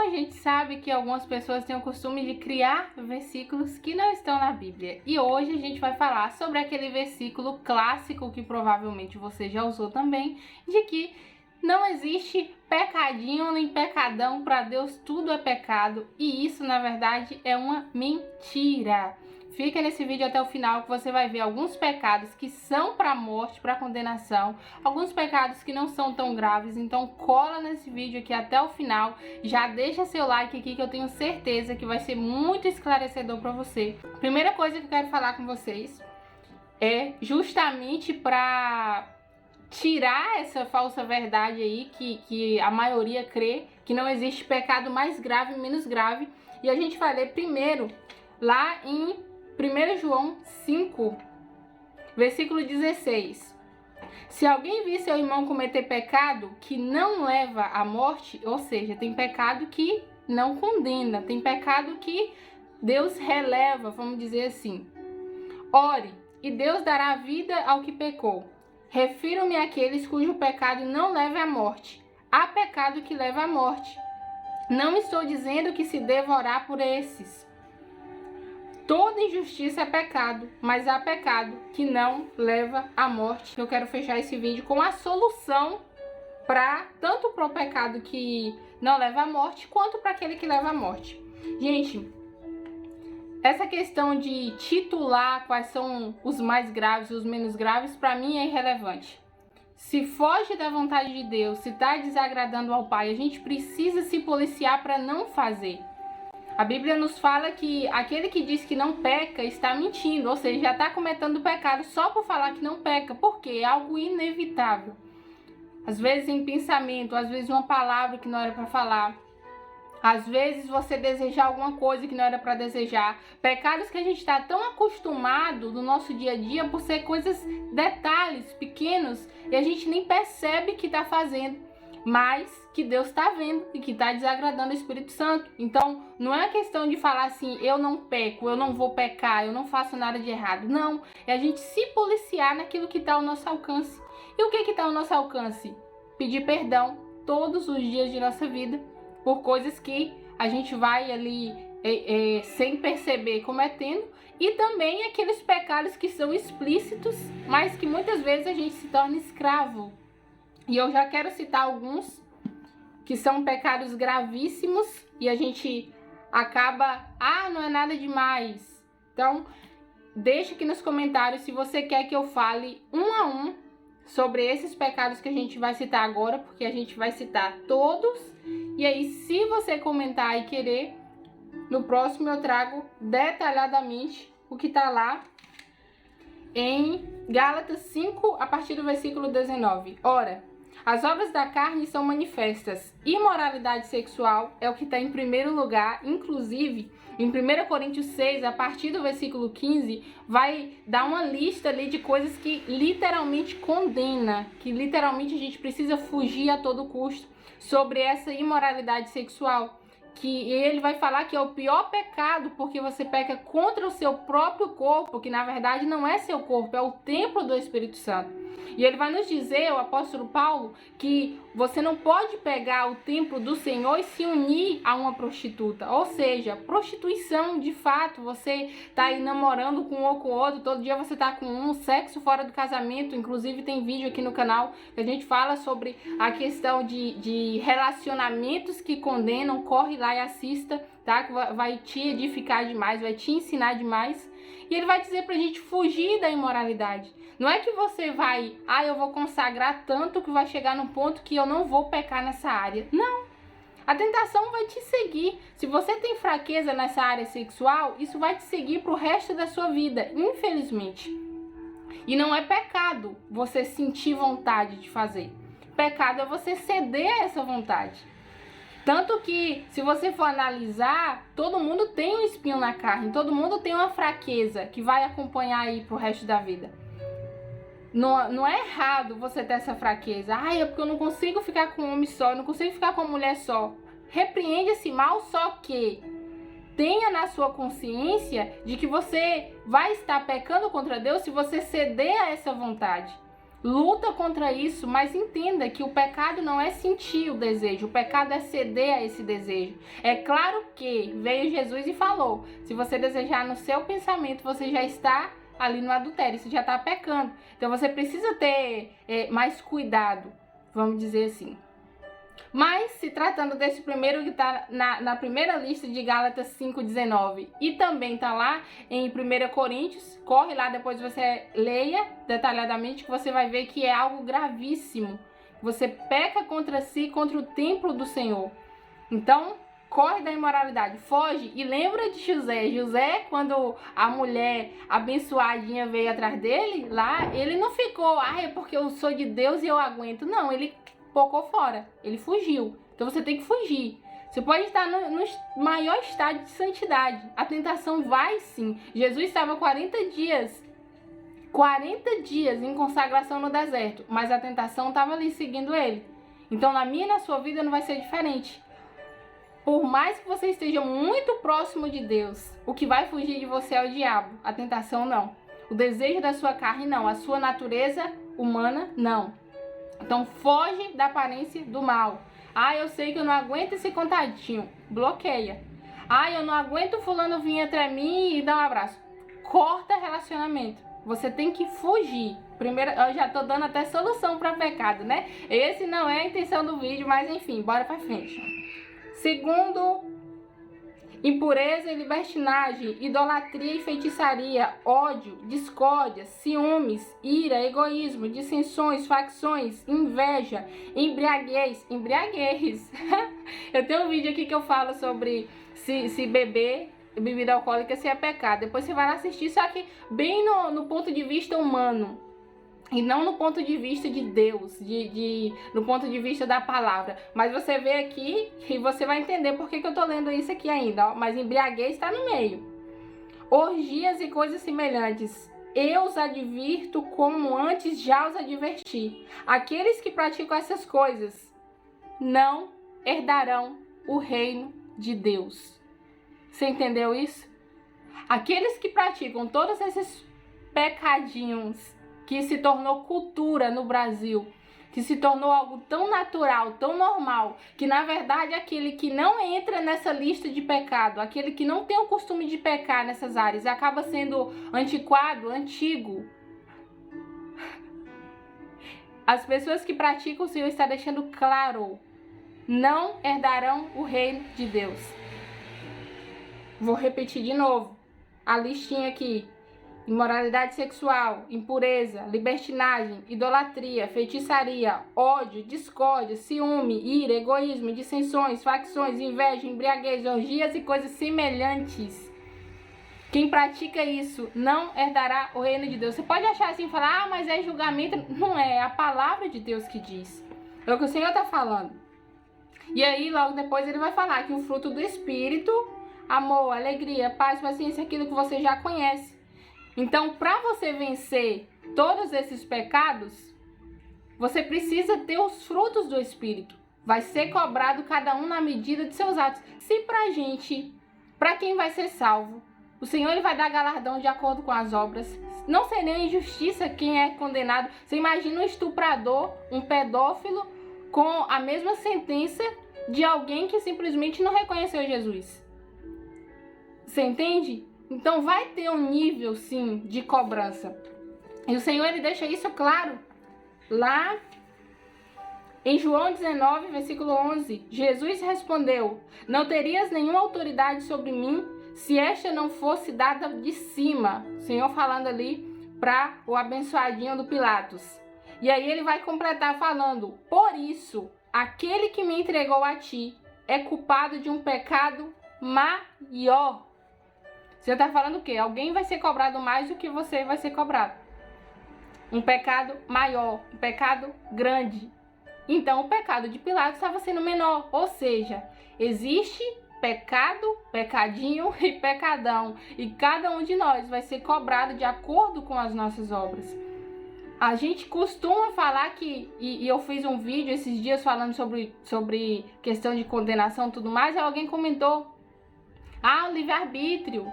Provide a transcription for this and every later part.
a gente sabe que algumas pessoas têm o costume de criar versículos que não estão na Bíblia. E hoje a gente vai falar sobre aquele versículo clássico que provavelmente você já usou também, de que não existe pecadinho nem pecadão, para Deus tudo é pecado. E isso, na verdade, é uma mentira. Fica nesse vídeo até o final que você vai ver alguns pecados que são para morte, para condenação, alguns pecados que não são tão graves. Então cola nesse vídeo aqui até o final, já deixa seu like aqui que eu tenho certeza que vai ser muito esclarecedor para você. Primeira coisa que eu quero falar com vocês é justamente para tirar essa falsa verdade aí que a maioria crê, que não existe pecado mais grave e menos grave. E a gente vai ler primeiro lá em 1 João 5, versículo 16. Se alguém vir seu irmão cometer pecado que não leva à morte, ou seja, tem pecado que não condena, tem pecado que Deus releva, vamos dizer assim. Ore, e Deus dará vida ao que pecou. Refiro-me àqueles cujo pecado não leva à morte. Há pecado que leva à morte. Não estou dizendo que se deva orar por esses. Toda injustiça é pecado, mas há pecado que não leva à morte. Eu quero fechar esse vídeo com a solução tanto para o pecado que não leva à morte, quanto para aquele que leva à morte. Gente, essa questão de titular quais são os mais graves e os menos graves, para mim é irrelevante. Se foge da vontade de Deus, se está desagradando ao Pai, a gente precisa se policiar para não fazer. A Bíblia nos fala que aquele que diz que não peca está mentindo, ou seja, já está cometendo pecado só por falar que não peca, porque é algo inevitável. Às vezes em pensamento, às vezes uma palavra que não era para falar, às vezes você desejar alguma coisa que não era para desejar. Pecados que a gente está tão acostumado no nosso dia a dia por ser coisas, detalhes pequenos, e a gente nem percebe que está fazendo, mas que Deus está vendo e que está desagradando o Espírito Santo. Então, não é questão de falar assim, eu não peco, eu não vou pecar, eu não faço nada de errado. Não, é a gente se policiar naquilo que está ao nosso alcance. E o que está ao nosso alcance? Pedir perdão todos os dias de nossa vida por coisas que a gente vai ali sem perceber cometendo, e também aqueles pecados que são explícitos, mas que muitas vezes a gente se torna escravo. E eu já quero citar alguns que são pecados gravíssimos e a gente acaba, não é nada demais. Então, deixa aqui nos comentários se você quer que eu fale um a um sobre esses pecados que a gente vai citar agora, porque a gente vai citar todos. E aí, se você comentar e querer, no próximo eu trago detalhadamente o que está lá em Gálatas 5, a partir do versículo 19. Ora, as obras da carne são manifestas. Imoralidade sexual é o que está em primeiro lugar. Inclusive, em 1 Coríntios 6, a partir do versículo 15, vai dar uma lista ali de coisas que literalmente condena, que literalmente a gente precisa fugir a todo custo sobre essa imoralidade sexual. Que ele vai falar que é o pior pecado, porque você peca contra o seu próprio corpo, que na verdade não é seu corpo, é o templo do Espírito Santo. E ele vai nos dizer, o apóstolo Paulo, que você não pode pegar o templo do Senhor e se unir a uma prostituta. Ou seja, prostituição de fato, você tá aí namorando com um ou com o outro, todo dia você tá com um, sexo fora do casamento. Inclusive tem vídeo aqui no canal que a gente fala sobre a questão de relacionamentos que condenam. Corre lá e assista, tá? Que vai te edificar demais, vai te ensinar demais. E ele vai dizer pra gente fugir da imoralidade. Não é que você vai, eu vou consagrar tanto que vai chegar no ponto que eu não vou pecar nessa área. Não. A tentação vai te seguir. Se você tem fraqueza nessa área sexual, isso vai te seguir pro resto da sua vida, infelizmente. E não é pecado você sentir vontade de fazer. Pecado é você ceder a essa vontade. Tanto que, se você for analisar, todo mundo tem um espinho na carne, todo mundo tem uma fraqueza que vai acompanhar aí pro resto da vida. Não é errado você ter essa fraqueza. É porque eu não consigo ficar com um homem só, eu não consigo ficar com uma mulher só. Repreende esse mal, só que tenha na sua consciência de que você vai estar pecando contra Deus se você ceder a essa vontade. luta contra isso, mas entenda que o pecado não é sentir o desejo, o pecado é ceder a esse desejo. É claro que veio Jesus e falou, se você desejar no seu pensamento, você já está ali no adultério, você já está pecando. Então você precisa ter mais cuidado, vamos dizer assim. Mas, se tratando desse primeiro que está na primeira lista de Gálatas 5,19 e também está lá em 1 Coríntios, corre lá, depois você leia detalhadamente que você vai ver que é algo gravíssimo. Você peca contra si, contra o templo do Senhor. Então, corre da imoralidade, foge e lembra de José. José, quando a mulher abençoadinha veio atrás dele, lá, ele não ficou, é porque eu sou de Deus e eu aguento. Não, ele pocou fora, ele fugiu. Então você tem que fugir. Você pode estar no maior estado de santidade. A tentação vai sim. Jesus estava 40 dias em consagração no deserto, mas a tentação estava ali seguindo ele. Então na minha e na sua vida não vai ser diferente. Por mais que você esteja muito próximo de Deus, o que vai fugir de você é o diabo. A tentação não. O desejo da sua carne não. A sua natureza humana não. Então foge da aparência do mal. Eu sei que eu não aguento esse contatinho. Bloqueia. Eu não aguento fulano vir entre mim e dar um abraço. Corta relacionamento. Você tem que fugir. Primeiro, eu já tô dando até solução para pecado, né? Esse não é a intenção do vídeo, mas enfim, bora pra frente. Segundo, impureza e libertinagem, idolatria e feitiçaria, ódio, discórdia, ciúmes, ira, egoísmo, dissensões, facções, inveja, embriaguez. Eu tenho um vídeo aqui que eu falo sobre se beber bebida alcoólica se é pecado. Depois você vai lá assistir, só que bem no ponto de vista humano. E não no ponto de vista de Deus, no ponto de vista da palavra. Mas você vê aqui e você vai entender por que eu tô lendo isso aqui ainda. Mas embriaguez está no meio. Orgias e coisas semelhantes. Eu os advirto como antes já os adverti. Aqueles que praticam essas coisas não herdarão o reino de Deus. Você entendeu isso? Aqueles que praticam todos esses pecadinhos que se tornou cultura no Brasil, que se tornou algo tão natural, tão normal, que na verdade aquele que não entra nessa lista de pecado, aquele que não tem o costume de pecar nessas áreas, acaba sendo antiquado, antigo. As pessoas que praticam, o Senhor está deixando claro, não herdarão o reino de Deus. Vou repetir de novo a listinha aqui. Imoralidade sexual, impureza, libertinagem, idolatria, feitiçaria, ódio, discórdia, ciúme, ira, egoísmo, dissensões, facções, inveja, embriaguez, orgias e coisas semelhantes. Quem pratica isso não herdará o reino de Deus. Você pode achar assim, falar, mas é julgamento. Não é, é a palavra de Deus que diz. É o que o Senhor está falando. E aí, logo depois, ele vai falar que o fruto do Espírito, amor, alegria, paz, paciência, aquilo que você já conhece. Então, para você vencer todos esses pecados, você precisa ter os frutos do Espírito. Vai ser cobrado cada um na medida de seus atos. Se para quem vai ser salvo, o Senhor ele vai dar galardão de acordo com as obras. Não seria injustiça quem é condenado. Você imagina um estuprador, um pedófilo, com a mesma sentença de alguém que simplesmente não reconheceu Jesus. Você entende? Então vai ter um nível, sim, de cobrança. E o Senhor, ele deixa isso claro. Lá em João 19, versículo 11, Jesus respondeu: não terias nenhuma autoridade sobre mim se esta não fosse dada de cima. O Senhor falando ali para o abençoadinho do Pilatos. E aí ele vai completar falando: por isso, aquele que me entregou a ti é culpado de um pecado maior. Você está falando o quê? Alguém vai ser cobrado mais do que você vai ser cobrado. Um pecado maior, um pecado grande. Então, o pecado de Pilatos estava sendo menor. Ou seja, existe pecado, pecadinho e pecadão. E cada um de nós vai ser cobrado de acordo com as nossas obras. A gente costuma falar que, e eu fiz um vídeo esses dias falando sobre questão de condenação e tudo mais, e alguém comentou: o livre-arbítrio.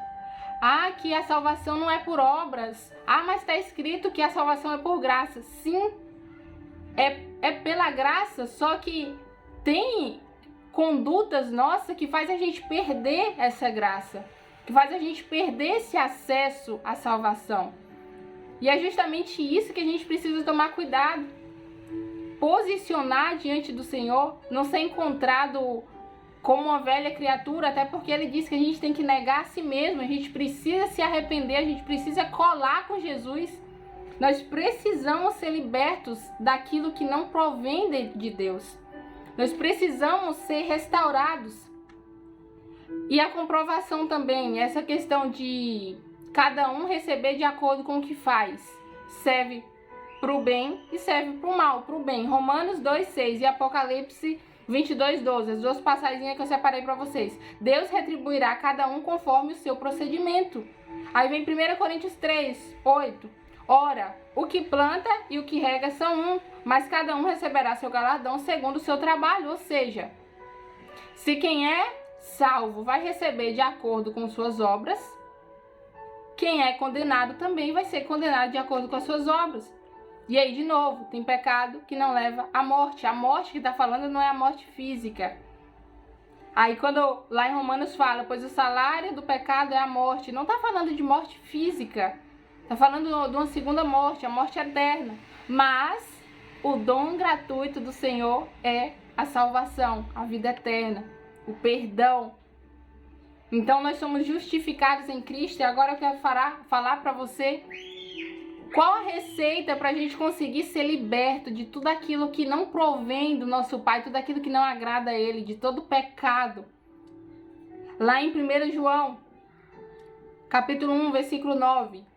Que a salvação não é por obras. Mas está escrito que a salvação é por graça. Sim, é pela graça, só que tem condutas nossas que faz a gente perder essa graça, que faz a gente perder esse acesso à salvação. E é justamente isso que a gente precisa tomar cuidado. Posicionar diante do Senhor, não ser encontrado como uma velha criatura, até porque ele diz que a gente tem que negar a si mesmo, a gente precisa se arrepender, a gente precisa colar com Jesus. Nós precisamos ser libertos daquilo que não provém de Deus. Nós precisamos ser restaurados. E a comprovação também, essa questão de cada um receber de acordo com o que faz, serve para o bem e serve para o mal, para o bem. Romanos 2,6 e Apocalipse 22,12, as duas passagens que eu separei para vocês. Deus retribuirá a cada um conforme o seu procedimento. Aí vem 1 Coríntios 3:8. Ora, o que planta e o que rega são um, mas cada um receberá seu galardão segundo o seu trabalho. Ou seja, se quem é salvo vai receber de acordo com suas obras, quem é condenado também vai ser condenado de acordo com as suas obras. E aí, de novo, tem pecado que não leva à morte. A morte que está falando não é a morte física. Aí, quando lá em Romanos fala, pois o salário do pecado é a morte, não está falando de morte física. Está falando de uma segunda morte, a morte eterna. Mas o dom gratuito do Senhor é a salvação, a vida eterna, o perdão. Então, nós somos justificados em Cristo. E agora eu quero falar para você qual a receita para a gente conseguir ser liberto de tudo aquilo que não provém do nosso Pai, tudo aquilo que não agrada a Ele, de todo pecado. Lá em 1 João, capítulo 1, versículo 9.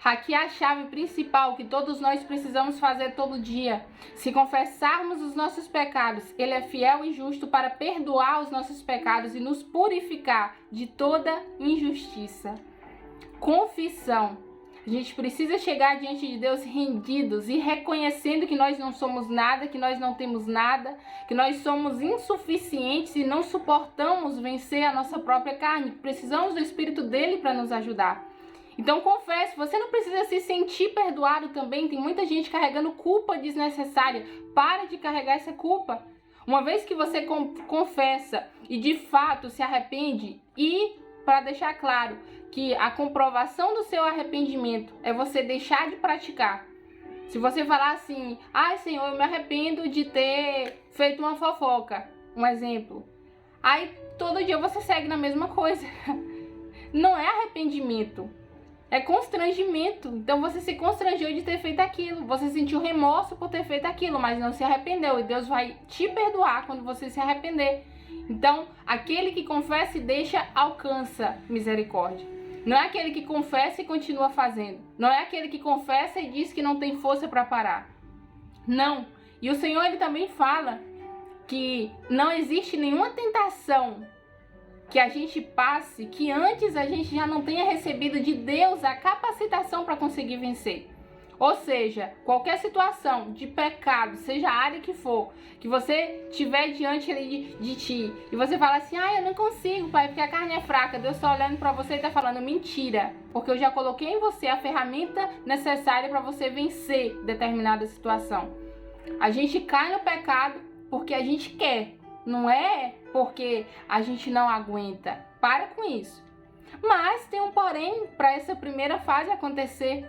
Aqui é a chave principal que todos nós precisamos fazer todo dia. Se confessarmos os nossos pecados, Ele é fiel e justo para perdoar os nossos pecados e nos purificar de toda injustiça. Confissão. A gente precisa chegar diante de Deus rendidos e reconhecendo que nós não somos nada, que nós não temos nada, que nós somos insuficientes e não suportamos vencer a nossa própria carne. Precisamos do Espírito dele para nos ajudar. Então confesse, você não precisa se sentir perdoado também. Tem muita gente carregando culpa desnecessária. Para de carregar essa culpa. Uma vez que você confessa e de fato se arrepende, e para deixar claro que a comprovação do seu arrependimento é você deixar de praticar. Se você falar assim, ai Senhor, eu me arrependo de ter feito uma fofoca, um exemplo. Aí todo dia você segue na mesma coisa. Não é arrependimento, é constrangimento. Então você se constrangeu de ter feito aquilo, você sentiu remorso por ter feito aquilo, mas não se arrependeu. E Deus vai te perdoar quando você se arrepender. Então, aquele que confessa e deixa, alcança misericórdia. Não é aquele que confessa e continua fazendo. Não é aquele que confessa e diz que não tem força para parar. Não. E o Senhor, ele também fala que não existe nenhuma tentação que a gente passe que antes a gente já não tenha recebido de Deus a capacitação para conseguir vencer. Ou seja, qualquer situação de pecado, seja a área que for, que você tiver diante de ti, e você fala assim, eu não consigo, pai, porque a carne é fraca. Deus está olhando para você e está falando, mentira, porque eu já coloquei em você a ferramenta necessária para você vencer determinada situação. A gente cai no pecado porque a gente quer, não é porque a gente não aguenta. Para com isso. Mas tem um porém para essa primeira fase acontecer.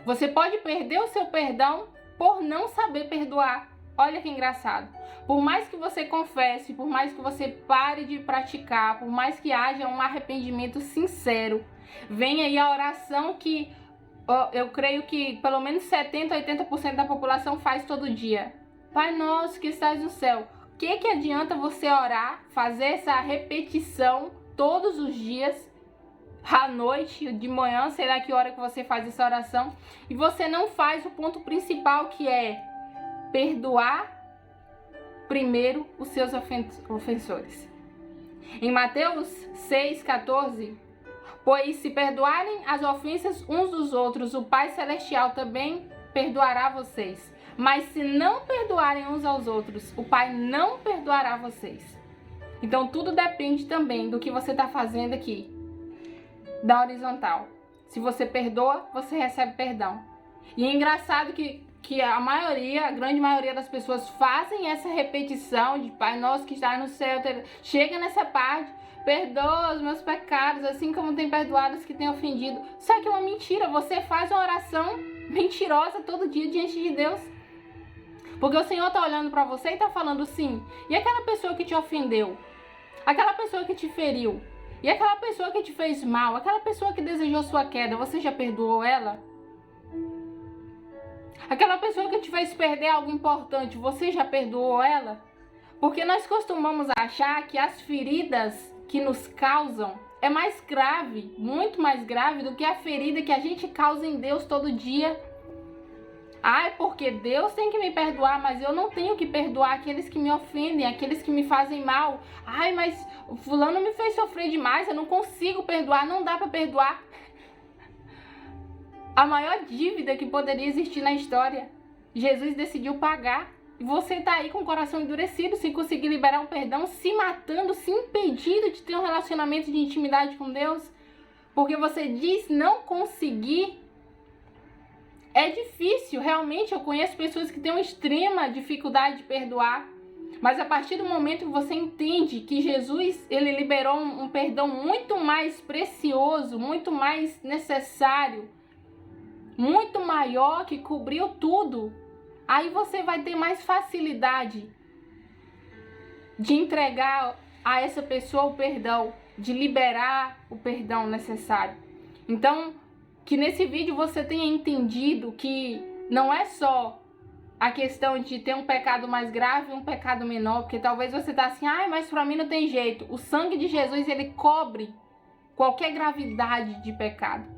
Você pode perder o seu perdão por não saber perdoar. Olha que engraçado. Por mais que você confesse, por mais que você pare de praticar, por mais que haja um arrependimento sincero, vem aí a oração que eu creio que pelo menos 70% a 80% da população faz todo dia. Pai nosso que estás no céu. O que adianta você orar, fazer essa repetição todos os dias, à noite, de manhã, sei lá que hora que você faz essa oração, e você não faz o ponto principal, que é perdoar primeiro os seus ofensores. Em Mateus 6,14, pois se perdoarem as ofensas uns dos outros, o Pai Celestial também perdoará vocês. Mas se não perdoarem uns aos outros, o Pai não perdoará vocês. Então tudo depende também do que você está fazendo aqui, da horizontal. Se você perdoa, você recebe perdão. E é engraçado que que a grande maioria das pessoas fazem essa repetição de Pai Nosso que está no céu. Chega nessa parte, perdoa os meus pecados, assim como tem perdoado os que têm ofendido. Só que é uma mentira, você faz uma oração mentirosa todo dia diante de Deus. Porque o Senhor está olhando para você e está falando sim. E aquela pessoa que te ofendeu? Aquela pessoa que te feriu? E aquela pessoa que te fez mal? Aquela pessoa que desejou sua queda, você já perdoou ela? Aquela pessoa que te fez perder algo importante, você já perdoou ela? Porque nós costumamos achar que as feridas que nos causam é mais grave, muito mais grave do que a ferida que a gente causa em Deus todo dia. Ai, porque Deus tem que me perdoar, mas eu não tenho que perdoar aqueles que me ofendem, aqueles que me fazem mal. Ai, mas o fulano me fez sofrer demais, eu não consigo perdoar, não dá para perdoar. A maior dívida que poderia existir na história, Jesus decidiu pagar. E você tá aí com o coração endurecido, sem conseguir liberar um perdão, se matando, se impedindo de ter um relacionamento de intimidade com Deus, porque você diz não conseguir. É difícil, realmente. Eu conheço pessoas que têm uma extrema dificuldade de perdoar, mas a partir do momento que você entende que Jesus, ele liberou um perdão muito mais precioso, muito mais necessário, muito maior, que cobriu tudo, aí você vai ter mais facilidade de entregar a essa pessoa o perdão, de liberar o perdão necessário. Então, que nesse vídeo você tenha entendido que não é só a questão de ter um pecado mais grave e um pecado menor, porque talvez você tá assim, ai, mas pra mim não tem jeito. O sangue de Jesus, ele cobre qualquer gravidade de pecado.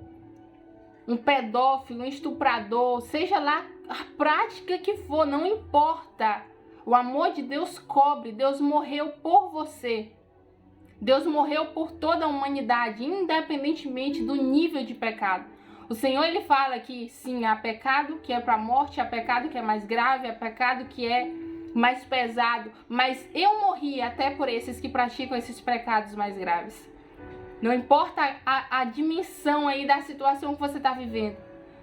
Um pedófilo, um estuprador, seja lá a prática que for, não importa. O amor de Deus cobre. Deus morreu por você. Deus morreu por toda a humanidade, independentemente do nível de pecado. O Senhor, ele fala que sim, há pecado que é para a morte, há pecado que é mais grave, há pecado que é mais pesado. Mas eu morri até por esses que praticam esses pecados mais graves. Não importa a dimensão aí da situação que você está vivendo.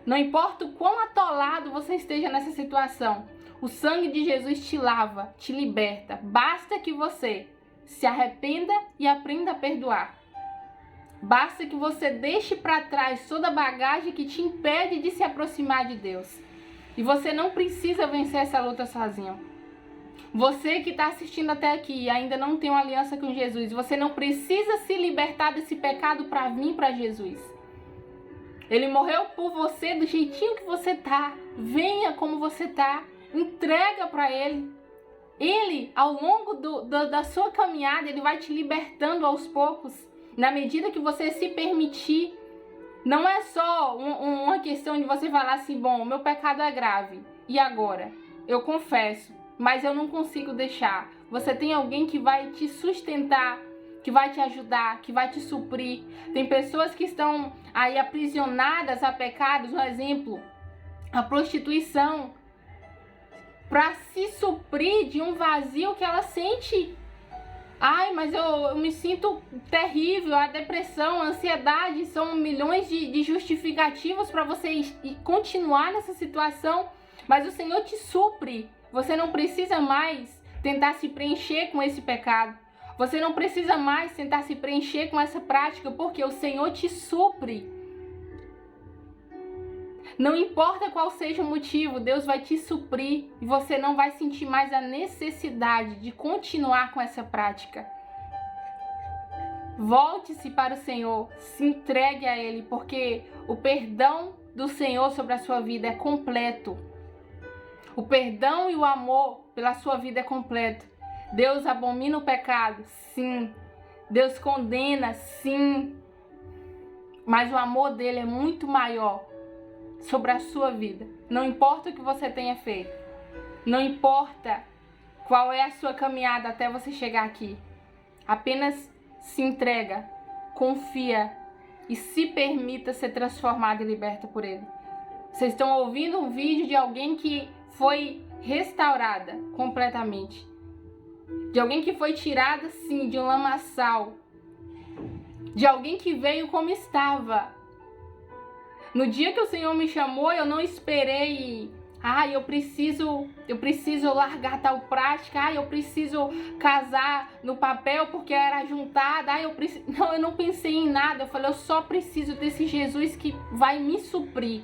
Não importa o quão atolado você esteja nessa situação. O sangue de Jesus te lava, te liberta. Basta que você se arrependa e aprenda a perdoar. Basta que você deixe para trás toda a bagagem que te impede de se aproximar de Deus. E você não precisa vencer essa luta sozinho. Você que está assistindo até aqui e ainda não tem uma aliança com Jesus, você não precisa se libertar desse pecado para vir para Jesus. Ele morreu por você do jeitinho que você tá. Venha como você tá. Entrega para Ele. Ele, ao longo da sua caminhada, Ele vai te libertando aos poucos. Na medida que você se permitir. Não é só uma questão de você falar assim, bom, o meu pecado é grave. E agora? Eu confesso. Mas eu não consigo deixar. Você tem alguém que vai te sustentar, que vai te ajudar, que vai te suprir. Tem pessoas que estão aí aprisionadas a pecados, um exemplo, a prostituição, para se suprir de um vazio que ela sente. Ai, mas eu me sinto terrível. A depressão, a ansiedade são milhões de justificativas para você continuar nessa situação. Mas o Senhor te supre. Você não precisa mais tentar se preencher com esse pecado. Você não precisa mais tentar se preencher com essa prática, porque o Senhor te supre. Não importa qual seja o motivo, Deus vai te suprir e você não vai sentir mais a necessidade de continuar com essa prática. Volte-se para o Senhor, se entregue a Ele, porque o perdão do Senhor sobre a sua vida é completo. O perdão e o amor pela sua vida é completo. Deus abomina o pecado, sim. Deus condena, sim. Mas o amor dele é muito maior sobre a sua vida. Não importa o que você tenha feito. Não importa qual é a sua caminhada até você chegar aqui. Apenas se entrega, confia e se permita ser transformado e liberta por Ele. Vocês estão ouvindo um vídeo de alguém que foi restaurada completamente. De alguém que foi tirada, sim, de um lamaçal. De alguém que veio como estava. No dia que o Senhor me chamou, eu não esperei, eu preciso largar tal prática. Eu preciso casar no papel porque era juntada. Não, eu não pensei em nada. Eu falei, eu só preciso desse Jesus que vai me suprir.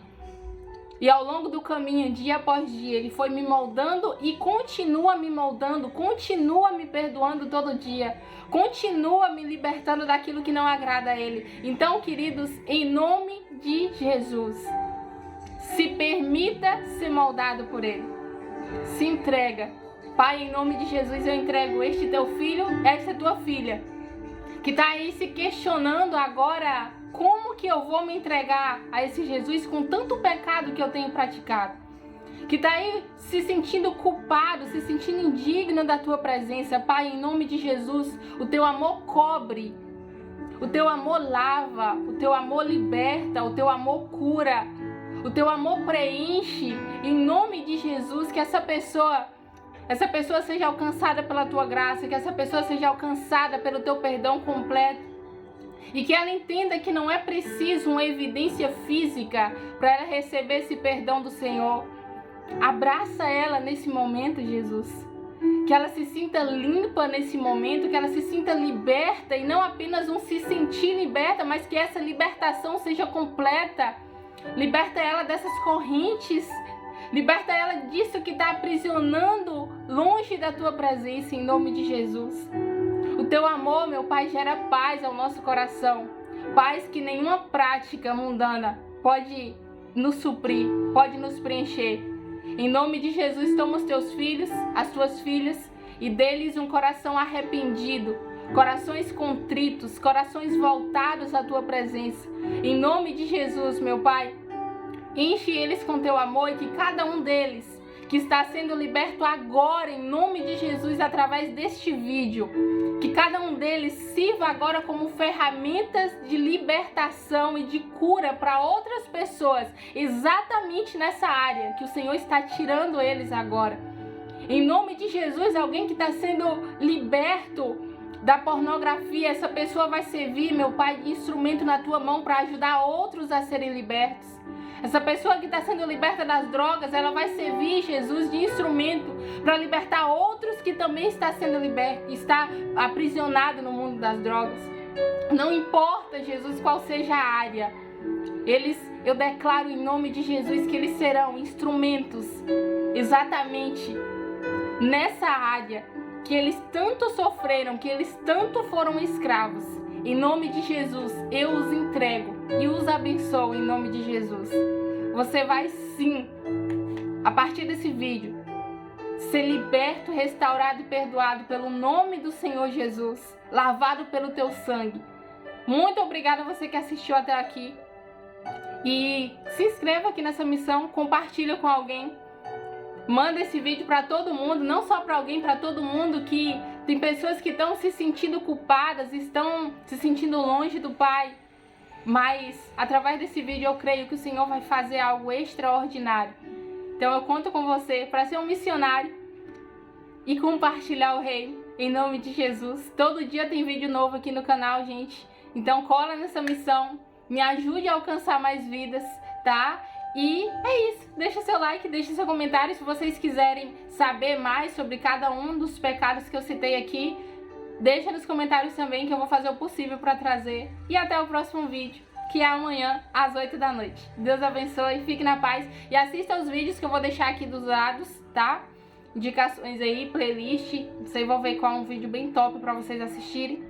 E ao longo do caminho, dia após dia, ele foi me moldando e continua me moldando, continua me perdoando todo dia, continua me libertando daquilo que não agrada a ele. Então, queridos, em nome de Jesus, se permita ser moldado por ele. Se entrega. Pai, em nome de Jesus, eu entrego este teu filho, esta tua filha, que está aí se questionando agora, como que eu vou me entregar a esse Jesus com tanto pecado que eu tenho praticado? Que está aí se sentindo culpado, se sentindo indigno da tua presença. Pai, em nome de Jesus, o teu amor cobre, o teu amor lava, o teu amor liberta, o teu amor cura, o teu amor preenche. Em nome de Jesus, que essa pessoa seja alcançada pela tua graça, que essa pessoa seja alcançada pelo teu perdão completo. E que ela entenda que não é preciso uma evidência física para ela receber esse perdão do Senhor. Abraça ela nesse momento, Jesus. Que ela se sinta limpa nesse momento, que ela se sinta liberta, e não apenas um se sentir liberta, mas que essa libertação seja completa. Liberta ela dessas correntes, liberta ela disso que está aprisionando longe da tua presença, em nome de Jesus. O teu amor, meu Pai, gera paz ao nosso coração. Paz que nenhuma prática mundana pode nos suprir, pode nos preencher. Em nome de Jesus, toma os teus filhos, as tuas filhas, e dê-lhes um coração arrependido, corações contritos, corações voltados à tua presença. Em nome de Jesus, meu Pai, enche eles com teu amor, e que cada um deles que está sendo liberto agora, em nome de Jesus, através deste vídeo, que cada um deles sirva agora como ferramentas de libertação e de cura para outras pessoas, exatamente nessa área que o Senhor está tirando eles agora. Em nome de Jesus, alguém que está sendo liberto da pornografia, essa pessoa vai servir, meu Pai, de instrumento na tua mão para ajudar outros a serem libertos. Essa pessoa que está sendo liberta das drogas, ela vai servir, Jesus, de instrumento para libertar outros que também está sendo liberto, está aprisionado no mundo das drogas. Não importa, Jesus, qual seja a área, eu declaro em nome de Jesus que eles serão instrumentos exatamente nessa área que eles tanto sofreram, que eles tanto foram escravos. Em nome de Jesus, eu os entrego e os abençoo em nome de Jesus. Você vai sim, a partir desse vídeo, ser liberto, restaurado e perdoado pelo nome do Senhor Jesus, lavado pelo teu sangue. Muito obrigada a você que assistiu até aqui. E se inscreva aqui nessa missão, compartilha com alguém. Manda esse vídeo para todo mundo, não só para alguém, para todo mundo, que tem pessoas que estão se sentindo culpadas, estão se sentindo longe do Pai. Mas através desse vídeo eu creio que o Senhor vai fazer algo extraordinário. Então eu conto com você para ser um missionário e compartilhar o reino em nome de Jesus. Todo dia tem vídeo novo aqui no canal, gente. Então cola nessa missão, me ajude a alcançar mais vidas, tá? E é isso, deixa seu like, deixa seu comentário se vocês quiserem saber mais sobre cada um dos pecados que eu citei aqui. Deixa nos comentários também que eu vou fazer o possível para trazer. E até o próximo vídeo, que é amanhã às 8 da noite. Deus abençoe, fique na paz e assista os vídeos que eu vou deixar aqui dos lados, tá? Indicações aí, playlist, vocês vão ver qual é um vídeo bem top para vocês assistirem.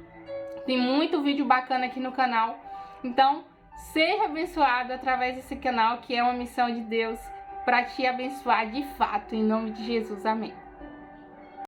Tem muito vídeo bacana aqui no canal, então seja abençoado através desse canal, que é uma missão de Deus para te abençoar de fato, em nome de Jesus, amém.